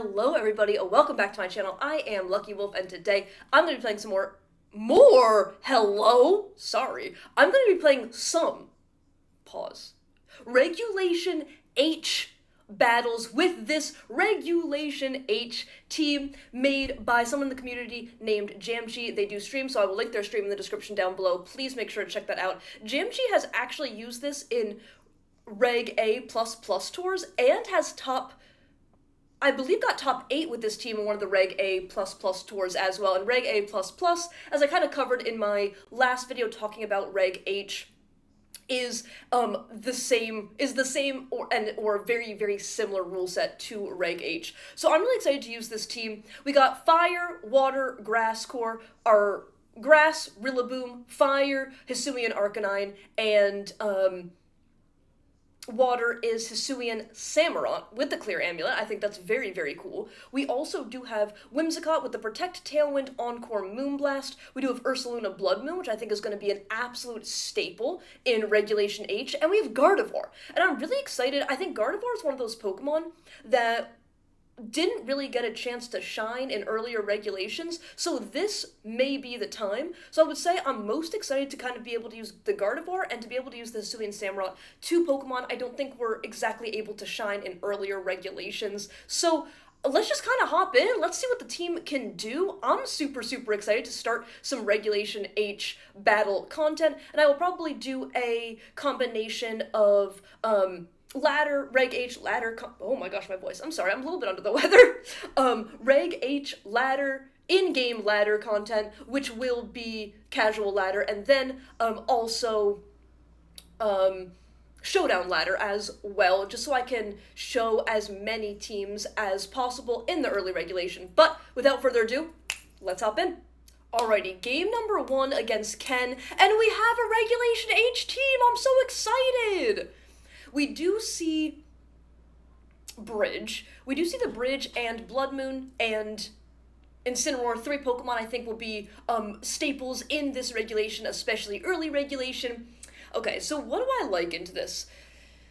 Hello everybody, and welcome back to my channel. I am Lucky Wolf, and today I'm going to be playing some I'm going to be playing some, Regulation H battles with this Regulation H team made by someone in the community named Jamchi. They do stream, so I will link their stream in the description down below. Please make sure to check that out. Jamchi has actually used this in Reg A++ tours and has I believe got top 8 with this team in one of the Reg A++ tours as well. And Reg A++, as I kind of covered in my last video talking about Reg H, is the same or very, very similar rule set to Reg H. So I'm really excited to use this team. We got Fire, Water, Grass Core, our Grass, Rillaboom, Fire, Hisuian Arcanine, and Water is Hisuian Samurott with the Clear Amulet. I think that's very, very cool. We also do have Whimsicott with the Protect, Tailwind, Encore, Moonblast. We do have Ursaluna Blood Moon, which I think is going to be an absolute staple in Regulation H. And we have Gardevoir. And I'm really excited. I think Gardevoir is one of those Pokemon that didn't really get a chance to shine in earlier regulations, so this may be the time. So I would say I'm most excited to kind of be able to use the Gardevoir and to be able to use the Hisuian Samurott, two Pokemon I don't think were exactly able to shine in earlier regulations. So let's just kind of hop in. Let's see what the team can do. I'm super, super excited to start some Regulation H battle content, and I will probably do a combination of, ladder, Reg H, ladder, oh my gosh, my voice, I'm sorry, I'm a little bit under the weather, Reg H, ladder, in-game ladder content, which will be casual ladder, and then, also, showdown ladder as well, just so I can show as many teams as possible in the early regulation. But, without further ado, let's hop in. Alrighty, game number 1 against Ken, and we have a Regulation H team, I'm so excited! We do see Bridge. We do see the Bridge and Blood Moon and Incineroar, 3 Pokemon I think will be staples in this regulation, especially early regulation. Okay, so what do I like into this?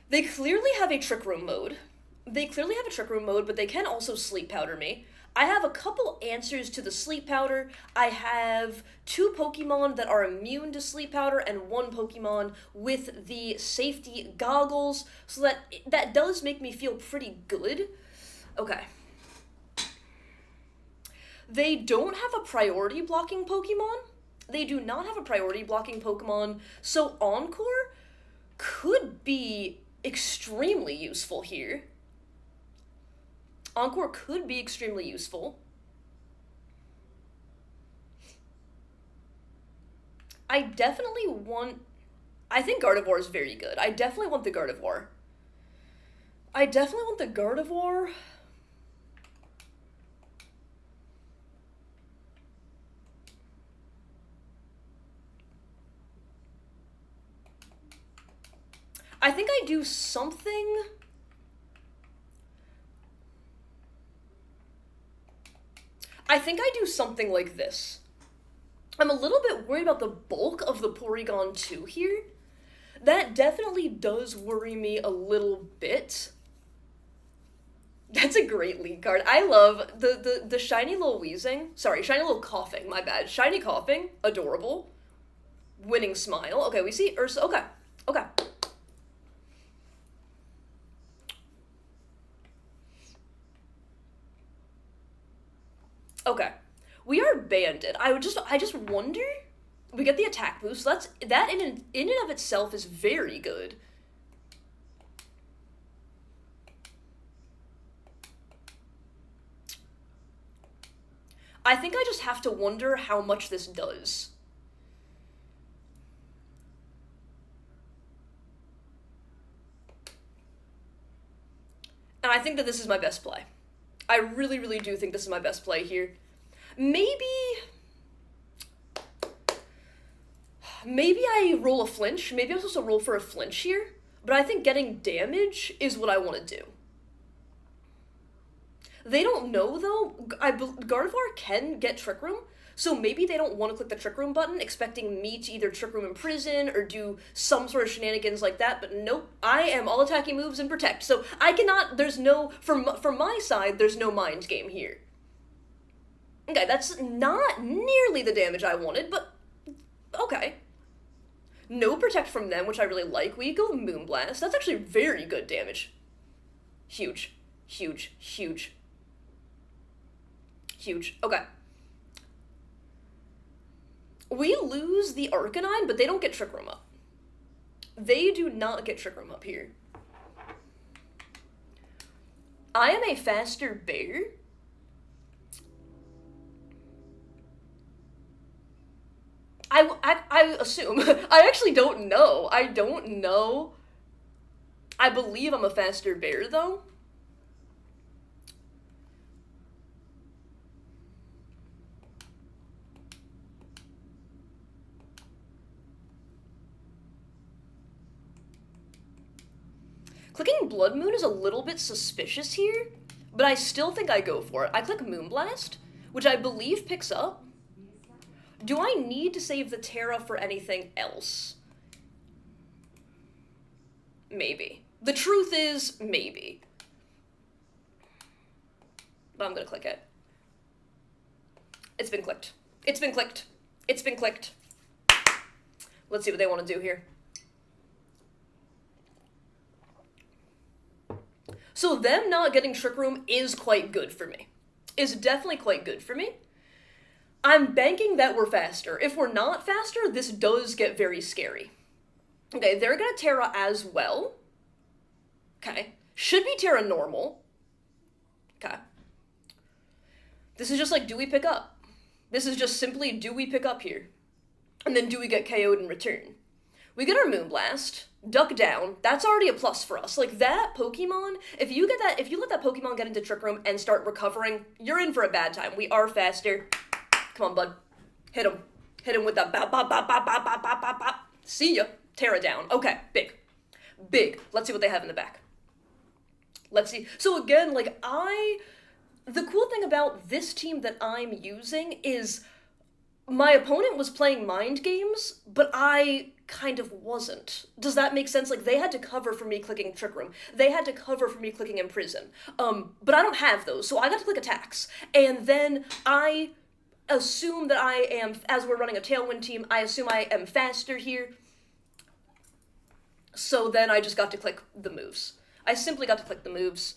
They clearly have a Trick Room mode. But they can also Sleep Powder me. I have a couple answers to the Sleep Powder. I have 2 Pokemon that are immune to Sleep Powder and 1 Pokemon with the safety goggles, so that does make me feel pretty good. Okay. They don't have a priority blocking Pokemon. They do not have a priority blocking Pokemon, so Encore could be extremely useful here. Encore could be extremely useful. I think Gardevoir is very good. I definitely want the Gardevoir. I think I do something... I think I do something like this. I'm a little bit worried about the bulk of the Porygon 2 here. That definitely does worry me a little bit. That's a great lead card. I love the shiny little wheezing. Sorry, shiny little coughing, my bad. Shiny coughing, adorable. Winning smile. Okay, we see Ursa. Okay. Okay, we are banded. I just wonder. We get the attack boost. So that in and of itself is very good. I think I just have to wonder how much this does. And I think that this is my best play. I really, really do think this is my best play here. Maybe I roll a flinch. Maybe I'm supposed to roll for a flinch here. But I think getting damage is what I want to do. They don't know, though. Gardevoir can get Trick Room. So maybe they don't want to click the Trick Room button, expecting me to either Trick Room Imprison or do some sort of shenanigans like that, but nope, I am all attacking moves and protect. So I cannot, there's no, from my side, there's no mind game here. Okay, that's not nearly the damage I wanted, but okay. No protect from them, which I really like. We go Moonblast. That's actually very good damage. Huge. Huge. Huge. Huge. Okay. We lose the Arcanine, but they don't get Trick Room up. They do not get Trick Room up here. I am a faster bear. I assume. I actually don't know. I don't know. I believe I'm a faster bear, though. Clicking Blood Moon is a little bit suspicious here, but I still think I go for it. I click Moonblast, which I believe picks up. Do I need to save the Terra for anything else? Maybe. The truth is, maybe. But I'm gonna click it. It's been clicked. It's been clicked. It's been clicked. Let's see what they want to do here. So them not getting Trick Room is quite good for me. Is definitely quite good for me. I'm banking that we're faster. If we're not faster, this does get very scary. Okay, they're gonna Terra as well. Okay. Should be Terra normal. Okay. This is just like, do we pick up? This is just simply, do we pick up here? And then do we get KO'd in return? We get our Moonblast, duck down, that's already a plus for us. Like, that Pokemon, if you let that Pokemon get into Trick Room and start recovering, you're in for a bad time. We are faster. Come on, bud. Hit him. Hit him with that bop, bop, bop, bop, bop, bop, bop, bop, bop. See ya. Terra down. Okay, big. Big. Let's see what they have in the back. Let's see. So again, like, the cool thing about this team that I'm using is my opponent was playing mind games, but I kind of wasn't. Does that make sense? Like, they had to cover for me clicking Trick Room. They had to cover for me clicking Imprison. But I don't have those, so I got to click Attacks. And then I assume that I am, as we're running a Tailwind team, I assume I am faster here. So then I just got to click the moves. I simply got to click the moves.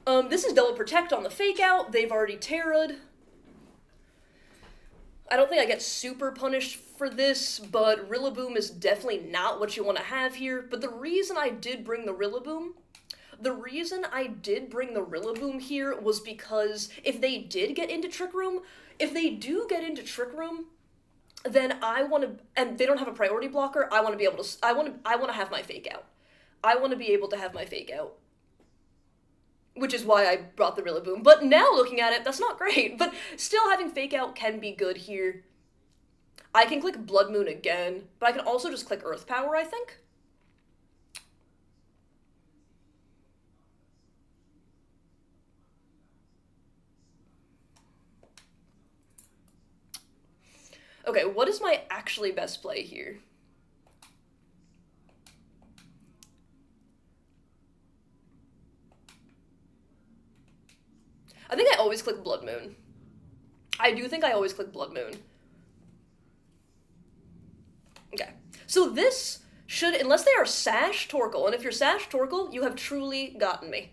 This is Double Protect on the Fake Out. They've already Terra'd. I don't think I get super punished for this, but Rillaboom is definitely not what you want to have here. But the reason I did bring the Rillaboom here was because if they did get into Trick Room, then I want to, and they don't have a priority blocker, I want to be able to, I want to have my Fake Out. I want to be able to have my Fake Out. Which is why I brought the Rillaboom. But now looking at it, that's not great. But still having Fake Out can be good here. I can click Blood Moon again, but I can also just click Earth Power, I think. Okay, what is my actually best play here? I think I always click Blood Moon. I do think I always click Blood Moon. Okay. So this should, unless they are Sash Torkoal, and if you're Sash Torkoal, you have truly gotten me.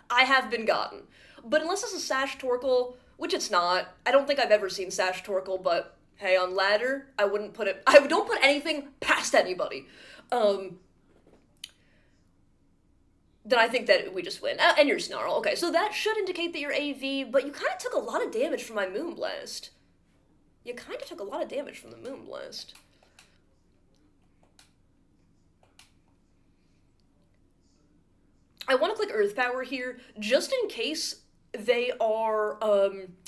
I have been gotten. But unless it's a Sash Torkoal, which it's not, I don't think I've ever seen Sash Torkoal, but hey, on ladder, I don't put anything past anybody. Then I think that we just win. And you're Snarl. Okay, so that should indicate that you're AV, but you kind of took a lot of damage from my Moonblast. You kind of took a lot of damage from the Moonblast. I want to click Earth Power here, just in case they are,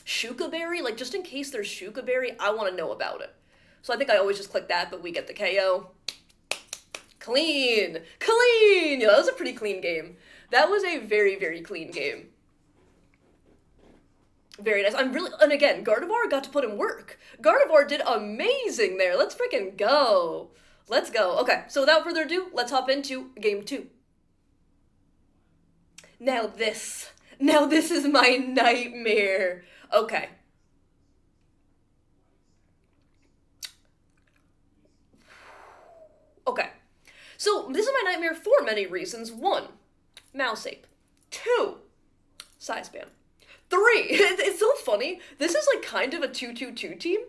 Shuka Berry. Like, just in case there's Shuka Berry, I want to know about it. So I think I always just click that, but we get the KO. Clean! Clean! Yeah, that was a pretty clean game. That was a very, very clean game. Very nice. I'm really, and again, Gardevoir got to put in work. Gardevoir did amazing there. Let's freaking go. Let's go. Okay, so without further ado, let's hop into game 2. Now this is my nightmare. Okay. Okay. So this is my nightmare for many reasons. 1, mouse ape. 2, size band. 3, it's so funny. This is like kind of a 2-2-2 team.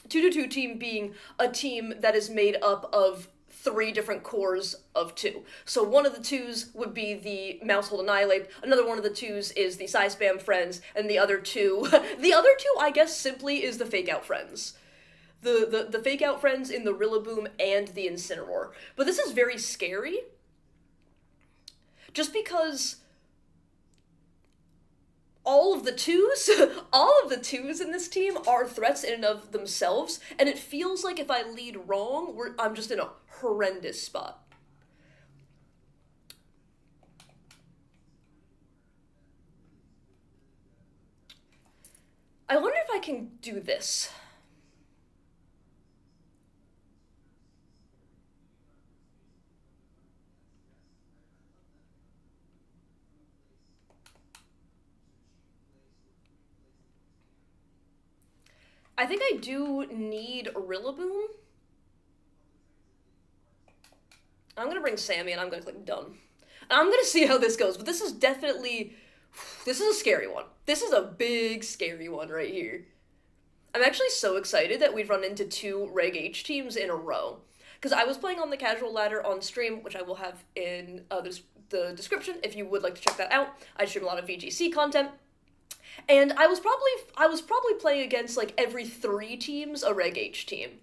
2-2-2 team being a team that is made up of 3 different cores of 2. So one of the 2s would be the Mousehold Annihilate, another one of the 2s is the Psy Spam Friends, and the other 2, the other 2 I guess simply is the Fake Out Friends. The Fake Out Friends in the Rillaboom and the Incineroar. But this is very scary, just because all of the 2s in this team are threats in and of themselves, and it feels like if I lead wrong, I'm just in a horrendous spot. I wonder if I can do this. I think I do need a Rillaboom. I'm gonna bring Sammy and I'm gonna click done. And I'm gonna see how this goes, but this is definitely, this is a scary one. This is a big scary one right here. I'm actually so excited that we've run into 2 Reg H teams in a row. Because I was playing on the casual ladder on stream, which I will have in the description if you would like to check that out. I stream a lot of VGC content. And I was probably playing against like every 3 teams a Reg H team.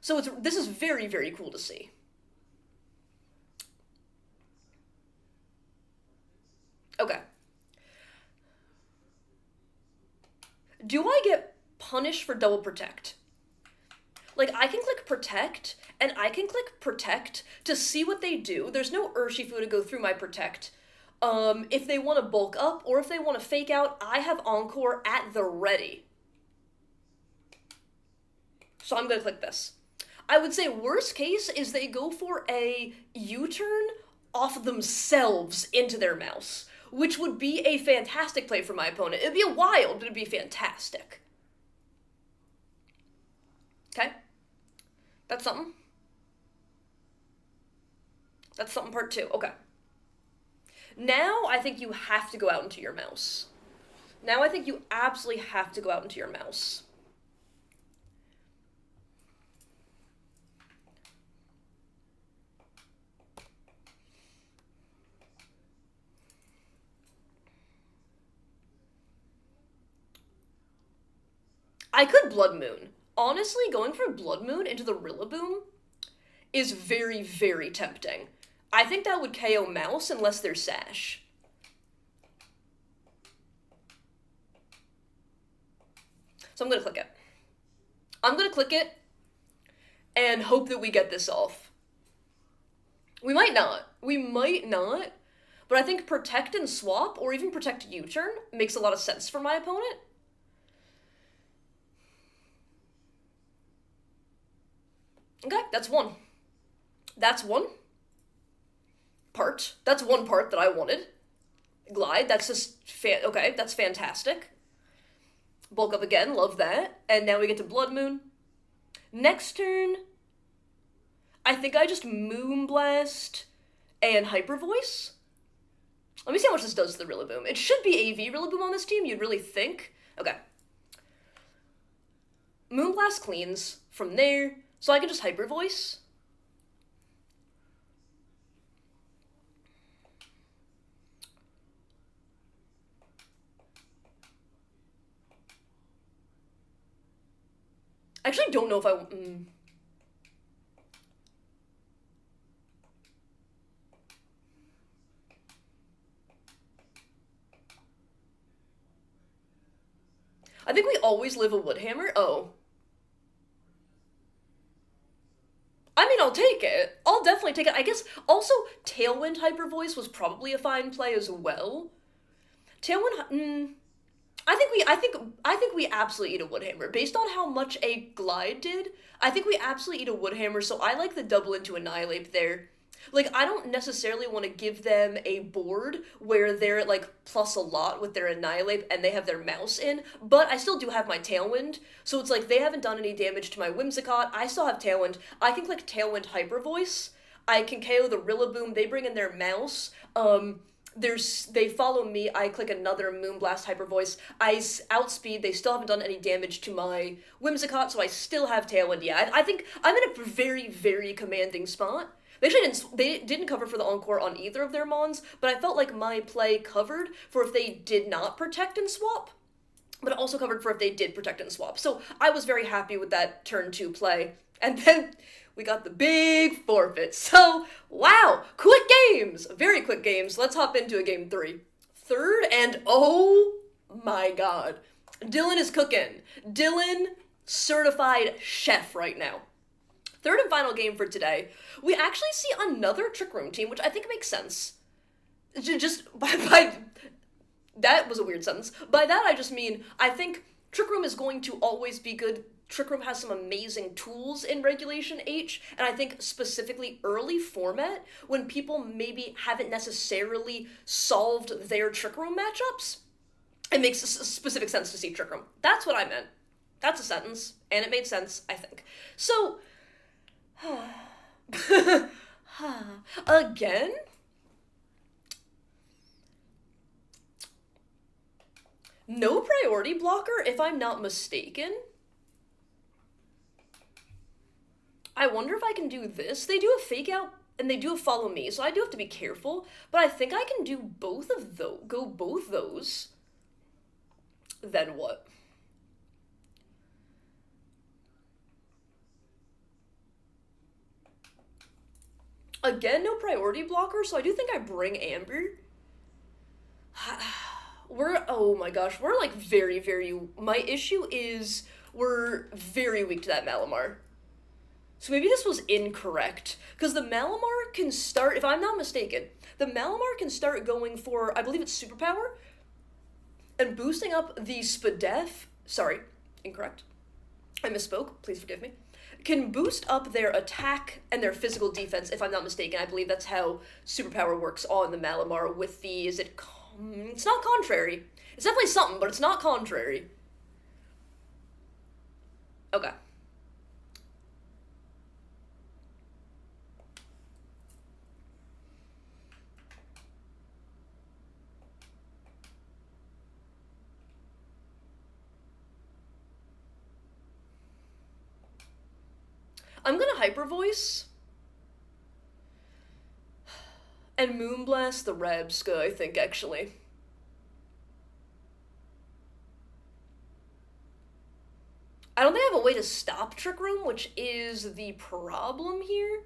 So this is very, very cool to see. Okay. Do I get punished for double protect? Like, I can click protect, and I can click protect to see what they do. There's no Urshifu to go through my protect. If they want to bulk up, or if they want to fake out, I have Encore at the ready. So I'm gonna click this. I would say worst case is they go for a U-turn off themselves into their mouse, which would be a fantastic play for my opponent. It'd be a wild, but it'd be fantastic. Okay? That's something. That's something part 2. Okay. Now I think you have to go out into your mouse. Now I think you absolutely have to go out into your mouse. I could Blood Moon. Honestly, going for Blood Moon into the Rillaboom is very, very tempting. I think that would KO Mouse unless there's Sash. So I'm gonna click it. I'm gonna click it and hope that we get this off. We might not. We might not. But I think protect and swap, or even protect U-turn, makes a lot of sense for my opponent. Okay, that's one. That's one part. That's one part that I wanted. Glide, that's just okay, that's fantastic. Bulk up again, love that. And now we get to Blood Moon. Next turn, I think I just Moonblast and Hyper Voice. Let me see how much this does to the Rillaboom. It should be AV Rillaboom on this team, you'd really think. Okay. Moonblast cleans from there, so I can just Hyper Voice. I actually don't know if I... I think we always live a Woodhammer. Oh. I mean, I'll take it. I'll definitely take it. I guess also Tailwind Hyper Voice was probably a fine play as well. Tailwind... I think we absolutely eat a Woodhammer. Based on how much a Glide did, I think we absolutely eat a Woodhammer, so I like the double into Annihilate there. Like, I don't necessarily want to give them a board where they're, like, plus a lot with their Annihilate and they have their mouse in, but I still do have my Tailwind, so it's like they haven't done any damage to my Whimsicott, I still have Tailwind, I can click Tailwind Hyper Voice, I can KO the Rillaboom, they bring in their mouse, they follow me, I click another Moonblast Hyper Voice, I outspeed, they still haven't done any damage to my Whimsicott, so I still have Tailwind, yeah, I think I'm in a very, very commanding spot. They didn't cover for the Encore on either of their Mons, but I felt like my play covered for if they did not protect and swap, but it also covered for if they did protect and swap. So I was very happy with that turn 2 play. And then we got the big forfeit. So, wow, quick games! Very quick games. Let's hop into a game 3. Third, and oh my god. Dylan is cooking. Dylan, certified chef right now. Third and final game for today, we actually see another Trick Room team, which I think makes sense. Just by that was a weird sentence. By that I just mean, I think Trick Room is going to always be good. Trick Room has some amazing tools in Regulation H, and I think specifically early format, when people maybe haven't necessarily solved their Trick Room matchups, it makes specific sense to see Trick Room. That's what I meant. That's a sentence, and it made sense, I think. So, again? No priority blocker, if I'm not mistaken. I wonder if I can do this. They do a fake out, and they do a follow me, so I do have to be careful, but I think I can do both of those, go both those. Then what? Again, no priority blocker, so I do think I bring Amber. Oh my gosh, we're like very, very, my issue is we're very weak to that Malamar. So maybe this was incorrect, because the Malamar can start, if I'm not mistaken, the Malamar can start going for, I believe it's Superpower, and boosting up the Spadef, sorry, incorrect, I misspoke, please forgive me, can boost up their attack and their physical defense, if I'm not mistaken. I believe that's how Superpower works on the Malamar with the, it's not contrary. It's definitely something, but it's not contrary. Okay. I'm gonna Hyper Voice and Moonblast the Rabska, I think, actually. I don't think I have a way to stop Trick Room, which is the problem here.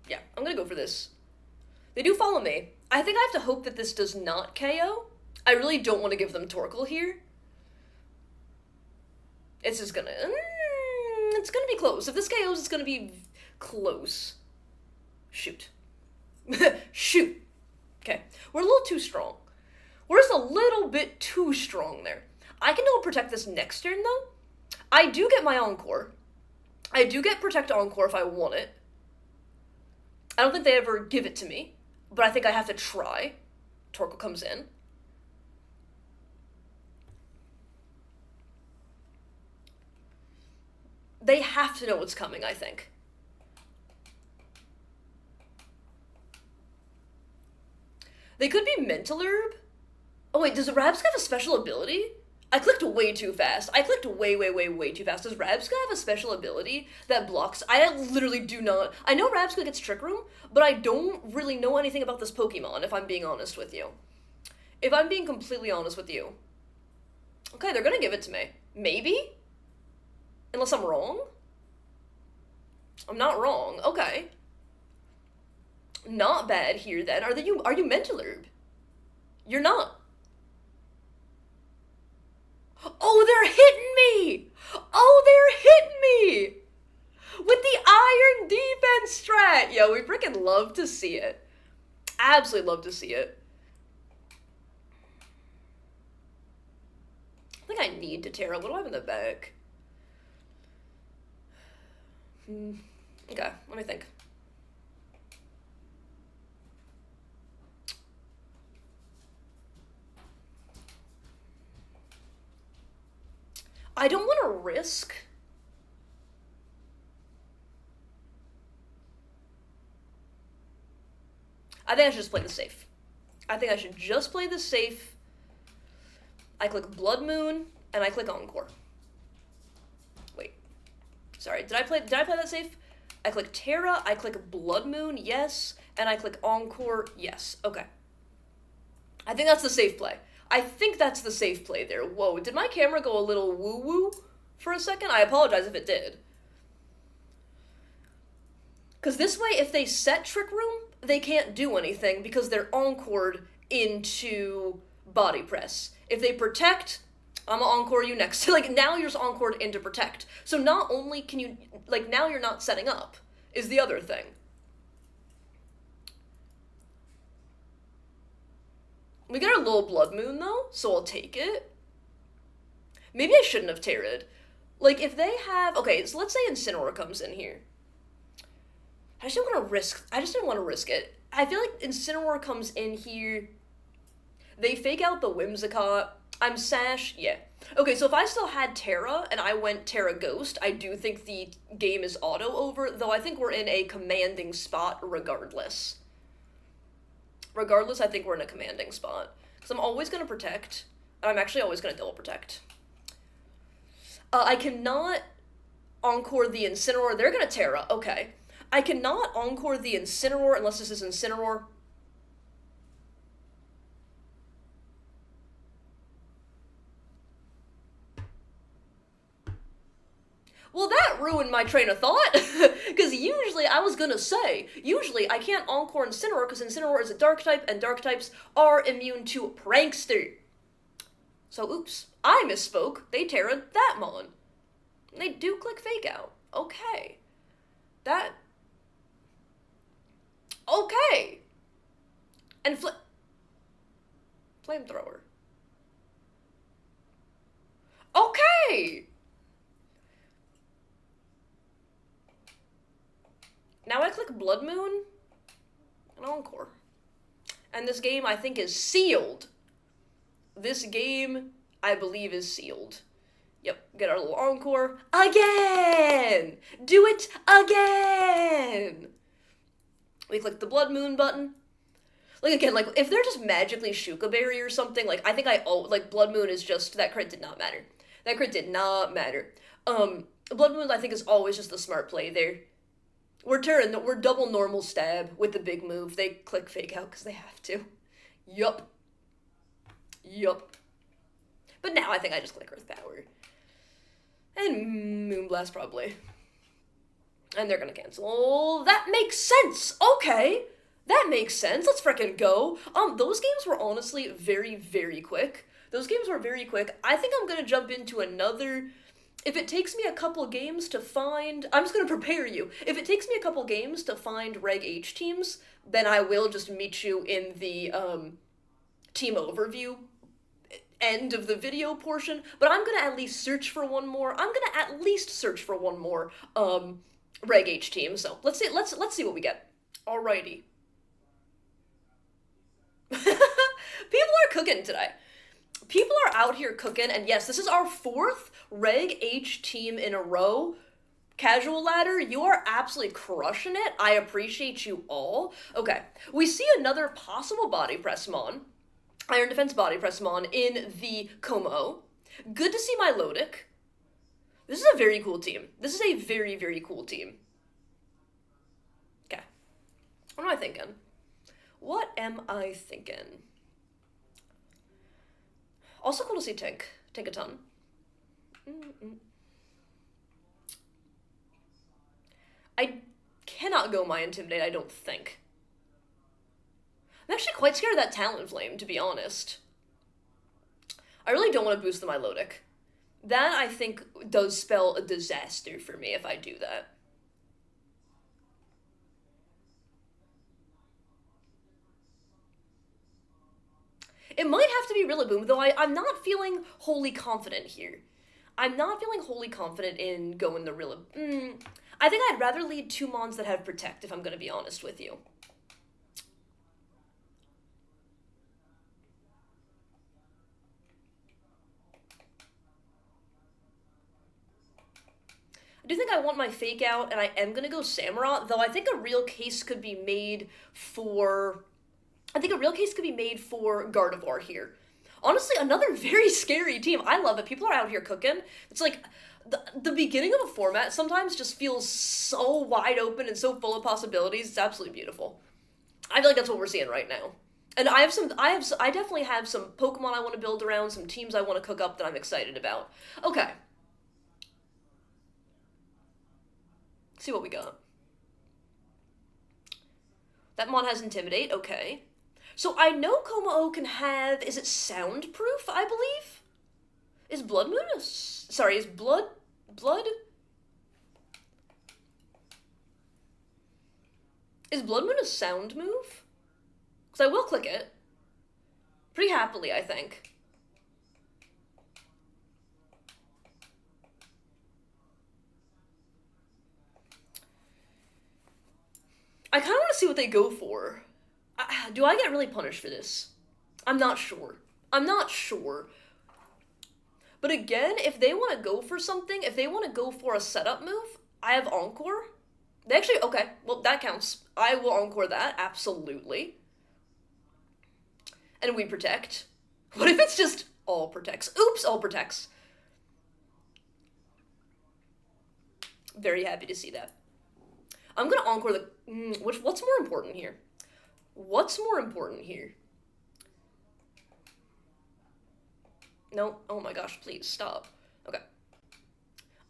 Yeah, I'm gonna go for this. They do follow me. I think I have to hope that this does not KO. I really don't want to give them Torkoal here. It's just gonna... it's gonna be close. If this KOs, it's gonna be close. Shoot. Shoot. Okay. We're a little too strong. We're just a little bit too strong there. I can double protect this next turn, though. I do get my Encore. I do get Protect Encore if I want it. I don't think they ever give it to me, but I think I have to try. Torkoal comes in. They have to know what's coming, I think. They could be Mental Herb. Oh wait, does Rabska have a special ability? I clicked way too fast. I clicked way too fast. Does Rabska have a special ability that blocks? I literally do not. I know Rabska gets Trick Room, but I don't really know anything about this Pokemon, if I'm being honest with you. If I'm being completely honest with you. Okay, they're gonna give it to me. Maybe? Unless I'm wrong? I'm not wrong. Okay. Not bad here, then. Are you Mental Herb? You're not. Oh, they're hitting me! Oh, they're hitting me! With the Iron Defense strat! Yo, we freaking love to see it. Absolutely love to see it. I think I need to Terra. What do I have in the back? Okay, let me think. I don't want to risk. I think I should just play the safe. I think I should just play the safe. I click Blood Moon, and I click Encore. Wait. Sorry, did I play that safe? I click Terra, I click Blood Moon, yes, and I click Encore, yes. Okay. I think that's the safe play. I think that's the safe play there. Whoa, did my camera go a little woo-woo for a second? I apologize if it did. Because this way, if they set Trick Room, they can't do anything because they're encored into Body Press. If they protect, I'm gonna encore you next. Like, now you're just encored into protect. So not only can you, like, now you're not setting up, is the other thing. We got our little Blood Moon, though, so I'll take it. Maybe I shouldn't have Terra'd. Like, if they have... Okay, so let's say Incineroar comes in here. I just didn't want to risk it. I feel like Incineroar comes in here. They fake out the Whimsicott. I'm Sash, yeah. Okay, so if I still had Terra and I went Terra Ghost, I do think the game is auto over, though I think we're in a commanding spot regardless. Regardless, I think we're in a commanding spot. Because I'm always going to protect, and I'm actually always going to double protect. I cannot encore the Incineroar. They're going to Terra, okay. I cannot encore the Incineroar unless this is Incineroar. Well, that ruined my train of thought, because usually, I was gonna say, usually I can't encore Incineroar because Incineroar is a dark type, and dark types are immune to Prankster. So, oops, I misspoke. They Terra'd that mon. They do click Fake Out. Okay. That... Okay! And Flamethrower. Okay! Now I click Blood Moon and Encore. And this game, I think, is sealed. This game, I believe, is sealed. Yep, get our little Encore. Again! Do it again! We click the Blood Moon button. Like, again, like, if they're just magically Shuka Berry or something, like, I think like, Blood Moon is just, that crit did not matter. That crit did not matter. Blood Moon, I think, is always just the smart play there. We're double normal stab with the big move. They click Fake Out because they have to. Yup. Yup. But now I think I just click Earth Power. And Moonblast, probably. And they're gonna cancel. That makes sense! Okay! That makes sense. Let's frickin' go. Those games were honestly very, very quick. Those games were very quick. I think I'm gonna jump into another... If it takes me a couple games to find... I'm just gonna prepare you. If it takes me a couple games to find Reg H teams, then I will just meet you in the, team overview end of the video portion. But I'm gonna at least search for one more. Reg H team. So, let's see what we get. Alrighty. People are cooking today. People are out here cooking, and yes, this is our 4th Reg H team in a row. Casual Ladder, you are absolutely crushing it. I appreciate you all. Okay, we see another possible Body Press Mon, Iron Defense Body Press Mon, in the Como. Good to see my Lodic. This is a very cool team. This is a very, very cool team. Okay. What am I thinking? What am I thinking? Also cool to see Tink a ton. I cannot go my Intimidate, I don't think. I'm actually quite scared of that Talonflame, to be honest. I really don't want to boost the Milotic. That, I think, does spell a disaster for me if I do that. to be Rillaboom, though I'm not feeling wholly confident here. I'm not feeling wholly confident in going the Rillaboom. I think I'd rather lead 2 Mons that have Protect, if I'm going to be honest with you. I do think I want my Fake Out, and I am going to go Samurott, though I think a real case could be made for... Gardevoir here. Honestly, another very scary team. I love it. People are out here cooking. It's like, the beginning of a format sometimes just feels so wide open and so full of possibilities. It's absolutely beautiful. I feel like that's what we're seeing right now. And I definitely have some Pokemon I want to build around, some teams I want to cook up that I'm excited about. Okay. Let's see what we got. That Mon has Intimidate, okay. So I know Como-O can have, is it Soundproof, I believe? Is Blood Moon a, sorry, is Blood? Is Blood Moon a sound move? Because I will click it. Pretty happily, I think. I kind of want to see what they go for. Do I get really punished for this? I'm not sure. I'm not sure. But again, if they want to go for something, if they want to go for a setup move, I have Encore. They actually, okay, well, that counts. I will Encore that, absolutely. And we Protect. What if it's just all protects? Oops, all protects. Very happy to see that. I'm gonna Encore the... what's more important here? What's more important here? No, oh my gosh, please, stop. Okay.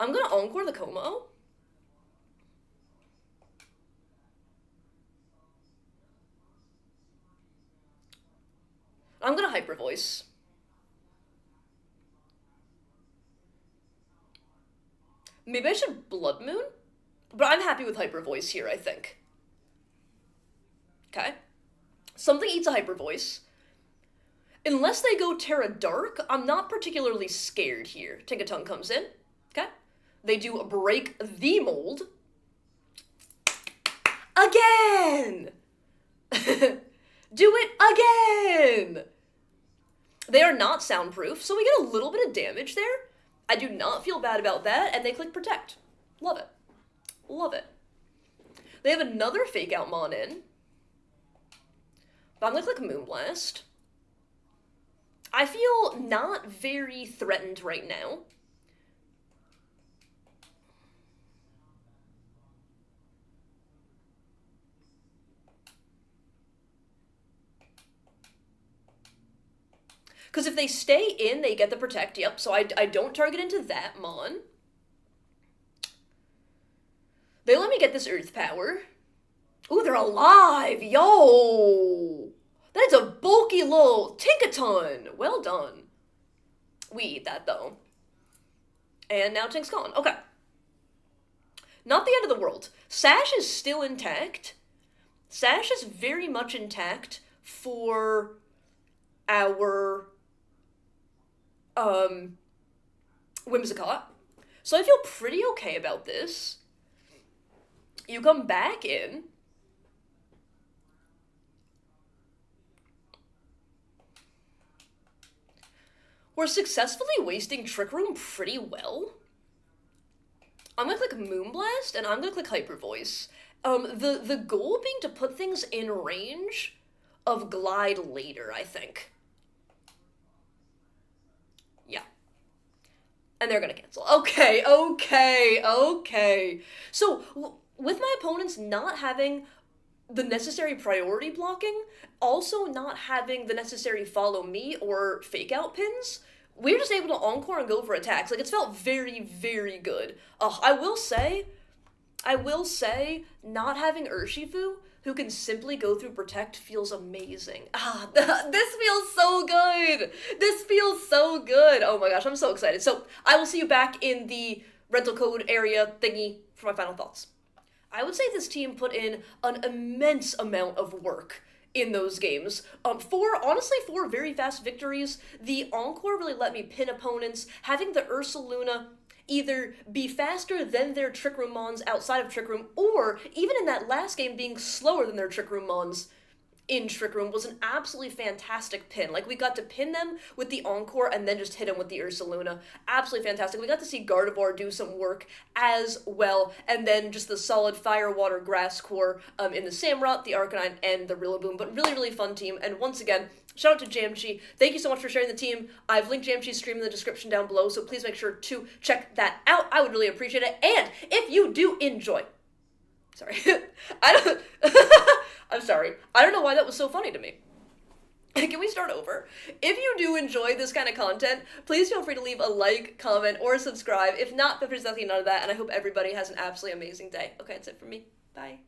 I'm gonna Encore the Como-O. I'm gonna Hyper Voice. Maybe I should Blood Moon? But I'm happy with Hyper Voice here, I think. Okay. Something eats a Hyper Voice. Unless they go Terra Dark, I'm not particularly scared here. Tinkaton comes in. Okay. They do Break the Mold. Again! Do it again! They are not soundproof, so we get a little bit of damage there. I do not feel bad about that, and they click Protect. Love it. Love it. They have another Fake Out Mon in. But I'm gonna click Moonblast. I feel not very threatened right now. Because if they stay in, they get the Protect, yep, so I don't target into that Mon. They let me get this Earth Power. Ooh, they're alive! Yo! That's a bulky little Tinkaton! Well done. We eat that, though. And now Tink's gone. Okay. Not the end of the world. Sash is still intact. Sash is very much intact for our Whimsicott. So I feel pretty okay about this. You come back in. We're successfully wasting Trick Room pretty well. I'm gonna click Moonblast, and I'm gonna click Hyper Voice. The goal being to put things in range of Glide later, I think. Yeah. And they're gonna cancel. Okay, okay, okay. So, with my opponents not having the necessary priority blocking, also not having the necessary follow me or Fake Out pins, we're just able to Encore and go for attacks. Like, it's felt very, very good. I will say, not having Urshifu, who can simply go through Protect, feels amazing. This feels so good! This feels so good! Oh my gosh, I'm so excited. So, I will see you back in the rental code area thingy for my final thoughts. I would say this team put in an immense amount of work in those games. Honestly, four very fast victories. The Encore really let me pin opponents. Having the Ursaluna either be faster than their Trick Room Mons outside of Trick Room, or even in that last game being slower than their Trick Room Mons in Trick Room was an absolutely fantastic pin. Like, we got to pin them with the Encore and then just hit them with the Ursaluna. Absolutely fantastic. We got to see Gardevoir do some work as well, and then just the solid Fire, Water, Grass core in the Samurott, the Arcanine, and the Rillaboom. But really, really fun team, and once again, shout out to Jamchi. Thank you so much for sharing the team. I've linked Jamchi's stream in the description down below, so please make sure to check that out. I would really appreciate it. And if you do enjoy... Sorry. I'm sorry. I don't know why that was so funny to me. Can we start over? If you do enjoy this kind of content, please feel free to leave a like, comment, or subscribe. If not, feel free to say none of that, and I hope everybody has an absolutely amazing day. Okay, that's it from me. Bye.